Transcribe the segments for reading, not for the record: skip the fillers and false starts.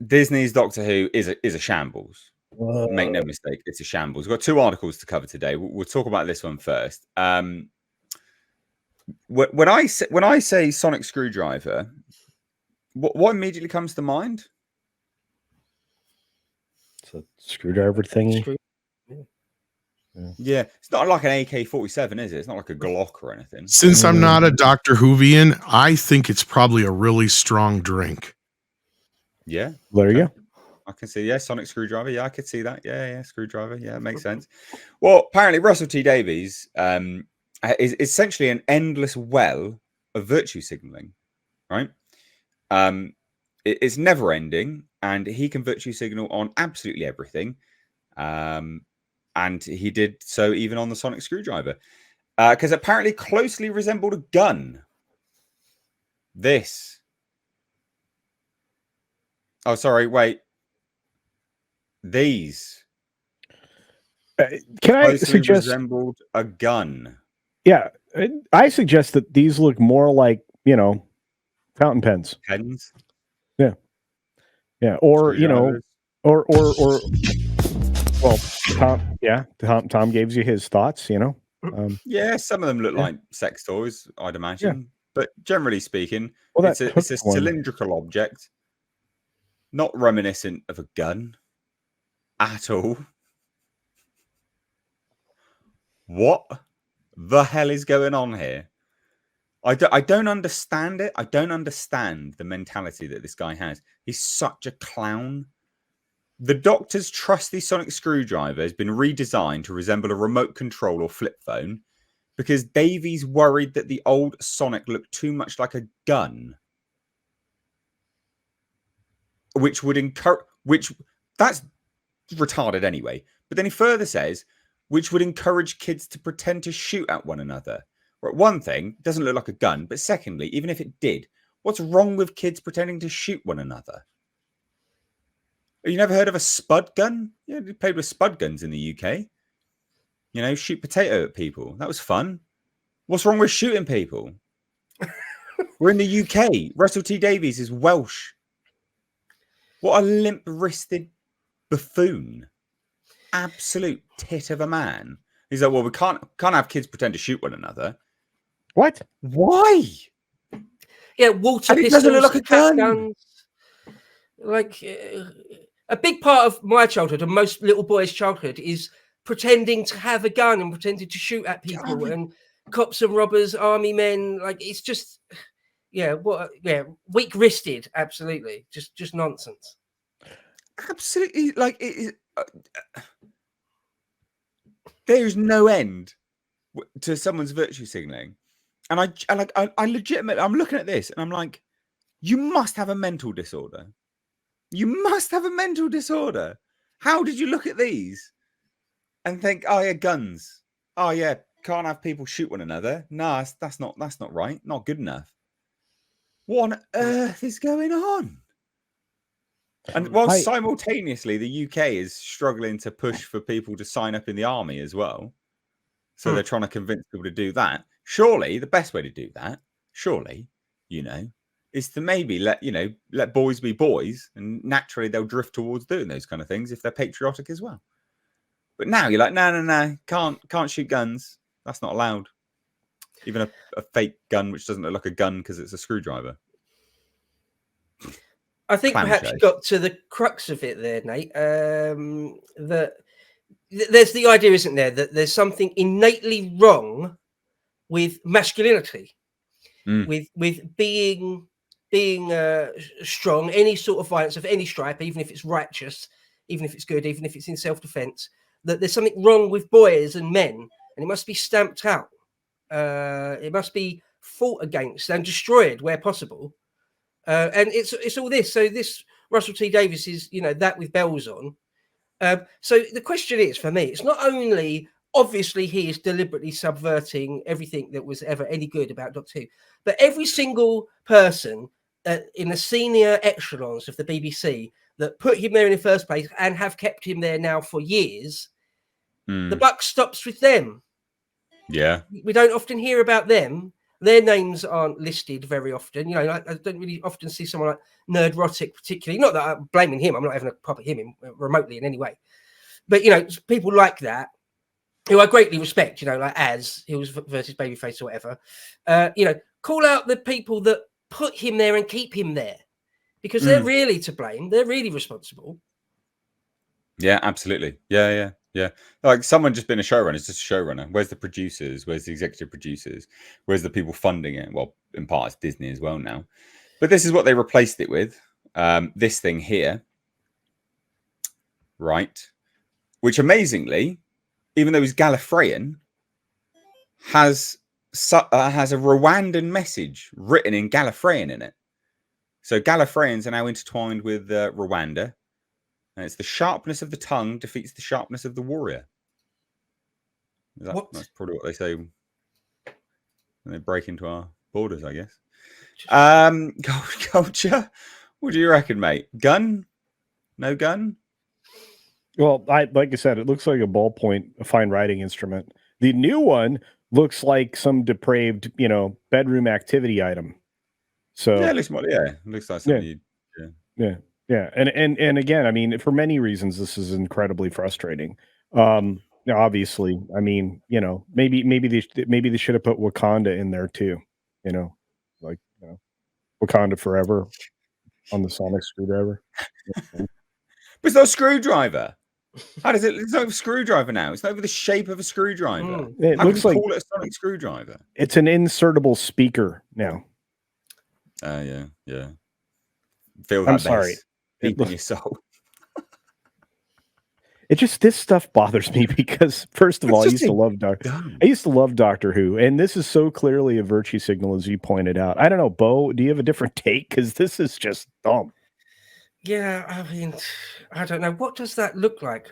Disney's Doctor Who is a shambles. Make no mistake, it's a shambles. We've got 2 articles to cover today. We'll talk about this one first. When I say sonic screwdriver, what immediately comes to mind? It's a screwdriver thingy. Yeah, it's not like an AK-47, is it? It's not like a Glock or anything. Since I'm not a Dr. Whovian, I think it's probably a really strong drink. Yeah, there you go. I can see. Yeah, sonic screwdriver. Yeah, I could see that. Yeah, screwdriver. Yeah, it makes sense. Well, apparently Russell T Davies is essentially an endless well of virtue signaling, right? It's never ending, and he can virtue signal on absolutely everything. And he did so even on the sonic screwdriver, because apparently closely resembled a gun. This. Oh, sorry. Wait. These. Can I suggest resembled a gun? Yeah, I suggest that these look more like fountain pens. Pens. Yeah, or or well, Tom gave you his thoughts. Yeah, some of them look like sex toys, I'd imagine. Yeah. But generally speaking, it's a cylindrical object, not reminiscent of a gun at all. What the hell is going on here? I don't understand it. I don't understand the mentality that this guy has. He's such a clown. The Doctor's trusty sonic screwdriver has been redesigned to resemble a remote control or flip phone because Davies worried that the old Sonic looked too much like a gun. Which that's retarded anyway. But then he further says, which would encourage kids to pretend to shoot at one another. Right, one thing, it doesn't look like a gun. But secondly, even if it did, what's wrong with kids pretending to shoot one another? You never heard of a spud gun? Yeah, we played with spud guns in the UK. Shoot potato at people. That was fun. What's wrong with shooting people? We're in the UK. Russell T Davies is Welsh. What a limp-wristed buffoon. Absolute tit of a man. He's like, well, we can't have kids pretend to shoot one another. What? Why? Yeah, water pistols, doesn't look like a gun. Guns. Like a big part of my childhood and most little boys' childhood is pretending to have a gun and pretending to shoot at people and cops and robbers, army men. Like it's just, weak-wristed. Absolutely, just nonsense. Absolutely, like it is. There's no end to someone's virtue signaling, and I legitimately, I'm looking at this and I'm like, you must have a mental disorder. You must have a mental disorder. How did you look at these and think, oh yeah, guns. Oh yeah, can't have people shoot one another. No, that's not right. Not good enough. What on earth is going on? And while simultaneously the UK is struggling to push for people to sign up in the army as well. So they're trying to convince people to do that. Surely the best way to do that, is to maybe let boys be boys, and naturally they'll drift towards doing those kind of things if they're patriotic as well. But now you're like, no, can't shoot guns. That's not allowed. Even a fake gun which doesn't look like a gun because it's a screwdriver. I think perhaps you got to the crux of it there, Nate. That there's the idea, isn't there, that there's something innately wrong with masculinity, with being strong, any sort of violence of any stripe, even if it's righteous, even if it's good, even if it's in self-defense, that there's something wrong with boys and men, and it must be stamped out. It must be fought against and destroyed where possible. And it's all this. So this Russell T Davies is, that with bells on. So the question is, for me, it's not only obviously he is deliberately subverting everything that was ever any good about Doctor Who, but every single person in the senior echelons of the BBC that put him there in the first place and have kept him there now for years, the buck stops with them. Yeah. We don't often hear about them. Their names aren't listed very often. You know, I don't really often see someone like Nerdrotic, particularly. Not that I'm blaming him. I'm not having a pop at him remotely in any way. But, you know, people like that, who I greatly respect, you know, like Az, who was versus Babyface or whatever, you know, call out the people that put him there and keep him there, because they're really to blame. They're really responsible. Yeah, absolutely. Yeah. Like someone just been a showrunner, it's just a showrunner. Where's the producers? Where's the executive producers? Where's the people funding it? Well, in part it's Disney as well now. But this is what they replaced it with. This thing here. Right. Which amazingly, even though he's Gallifreyan, has a Rwandan message written in Gallifreyan in it. So Gallifreyans are now intertwined with Rwanda. And it's the sharpness of the tongue defeats the sharpness of the warrior. That's probably what they say when they break into our borders, I guess. Culture. What do you reckon, mate? Gun? No gun? Well, like I said, it looks like a ballpoint, a fine writing instrument. The new one looks like some depraved, you know, bedroom activity item. So yeah, it looks like something. Yeah. And again, I mean, for many reasons, this is incredibly frustrating. Obviously, I mean, you know, maybe they should have put Wakanda in there too. You know, like, you know, Wakanda forever on the sonic screwdriver. But it's not a screwdriver. How does it? It's not a screwdriver now. It's not even the shape of a screwdriver. It How looks can you like call it a sonic screwdriver? It's an insertable speaker now. Yeah. Feel that I'm sorry. Deep in your soul. It just, this stuff bothers me because, first of all, I used to love Doctor Who, and this is so clearly a virtue signal, as you pointed out. I don't know, Bo, do you have a different take? Because this is just dumb. Yeah, I mean, I don't know. What does that look like?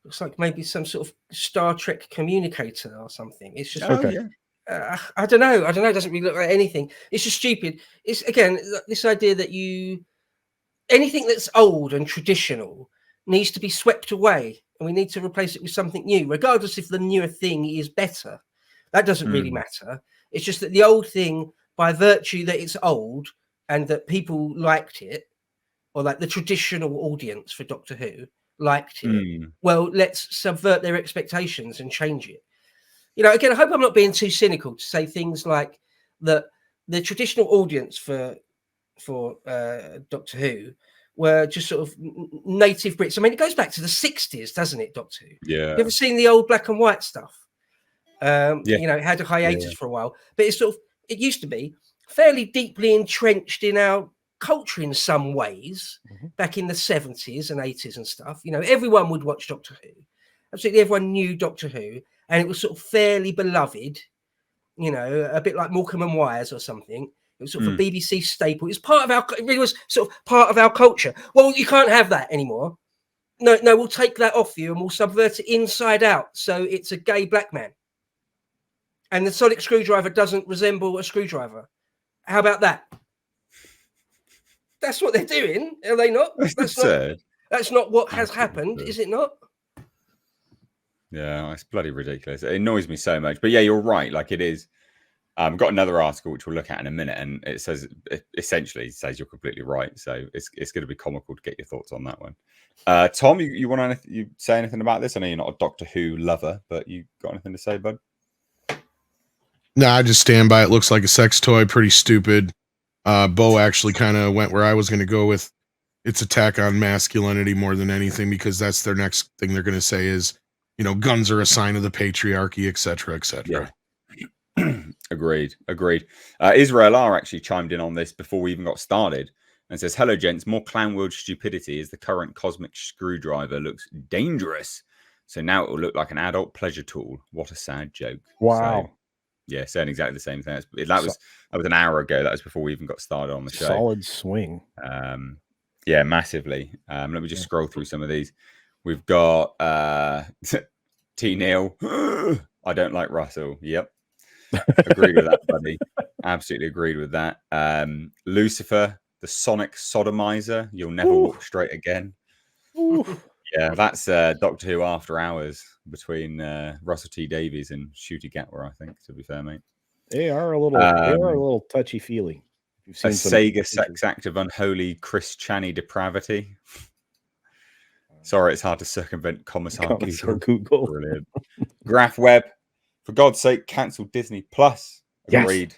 Looks like maybe some sort of Star Trek communicator or something. It's just, I don't know. It doesn't really look like anything. It's just stupid. It's, again, this idea that anything that's old and traditional needs to be swept away, and we need to replace it with something new, regardless if the newer thing is better. That doesn't really matter. It's just that the old thing, by virtue that it's old and that people liked it, or like the traditional audience for Doctor Who liked it, well, let's subvert their expectations and change it. You know, again, I hope I'm not being too cynical to say things like that the traditional audience for Doctor Who were just sort of native Brits. I mean, it goes back to the 60s, doesn't it, Doctor Who? Yeah. You ever seen the old black and white stuff? You know, it had a hiatus for a while, but it used to be fairly deeply entrenched in our culture in some ways back in the 70s and 80s and stuff. You know, everyone would watch Doctor Who. Absolutely everyone knew Doctor Who, and it was sort of fairly beloved, you know, a bit like Morecambe and Wise or something. It was sort of a BBC staple. It really was sort of part of our culture. Well, you can't have that anymore. No, we'll take that off you and we'll subvert it inside out. So it's a gay black man. And the sonic screwdriver doesn't resemble a screwdriver. How about that? That's what they're doing, are they not? That's not what has happened, is it not? Yeah, it's bloody ridiculous. It annoys me so much. But yeah, you're right. Like, it is. I've got another article which we'll look at in a minute, and it essentially says you're completely right. So it's going to be comical to get your thoughts on that one. Tom, you want to say anything about this? I know you're not a Doctor Who lover, but you got anything to say, bud? No, I just stand by it. Looks like a sex toy, pretty stupid. Bo actually kind of went where I was going to go with its attack on masculinity more than anything, because that's their next thing they're going to say is, you know, guns are a sign of the patriarchy, etc., etc. Yeah. Agreed. Israel R actually chimed in on this before we even got started and says, hello gents, more clown world stupidity as the current cosmic screwdriver looks dangerous, so now it will look like an adult pleasure tool. What a sad joke. Wow. So, yeah, saying exactly the same thing. That was an hour ago. That was before we even got started on the show. Solid swing. Yeah, massively. Let me just scroll through some of these. We've got T Neil. I don't like Russell. Yep. Agreed with that, buddy. Absolutely agreed with that. Lucifer, the sonic sodomizer. You'll never walk straight again. Yeah, that's Doctor Who After Hours between Russell T Davies and Ncuti Gatwa, I think, to be fair, mate. They are a little touchy feely. You've A seen some Sega pictures. sex act of unholy Chris Channy depravity. Sorry, it's hard to circumvent Commissar Commissar Google. Google. Brilliant. Graph Web, for God's sake, cancel Disney Plus. Yes. Agreed.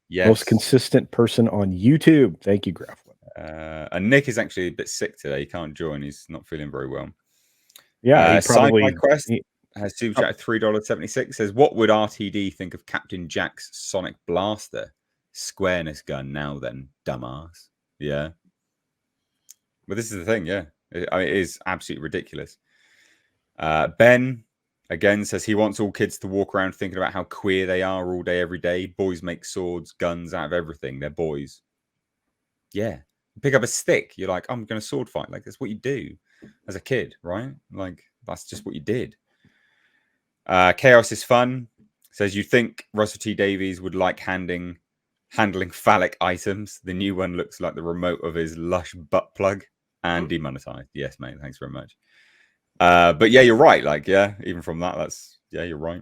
Yes. Most consistent person on YouTube. Thank you, Graph. And Nick is actually a bit sick today. He can't join. He's not feeling very well. Yeah, he probably Sci-Fi Quest has super chat $3.76. Says, what would RTD think of Captain Jack's Sonic Blaster? Squareness gun now then, dumbass. Yeah. But this is the thing, yeah. It is absolutely ridiculous. Ben, again, says he wants all kids to walk around thinking about how queer they are all day, every day. Boys make swords, guns out of everything. They're boys. Yeah. Pick up a stick. You're like, I'm going to sword fight. Like, that's what you do as a kid, right? Like, that's just what you did. Chaos is fun. Says, you think Russell T Davies would like handling phallic items? The new one looks like the remote of his lush butt plug and demonetized. Yes, mate. Thanks very much. But yeah, you're right. Like, yeah, even from that, you're right.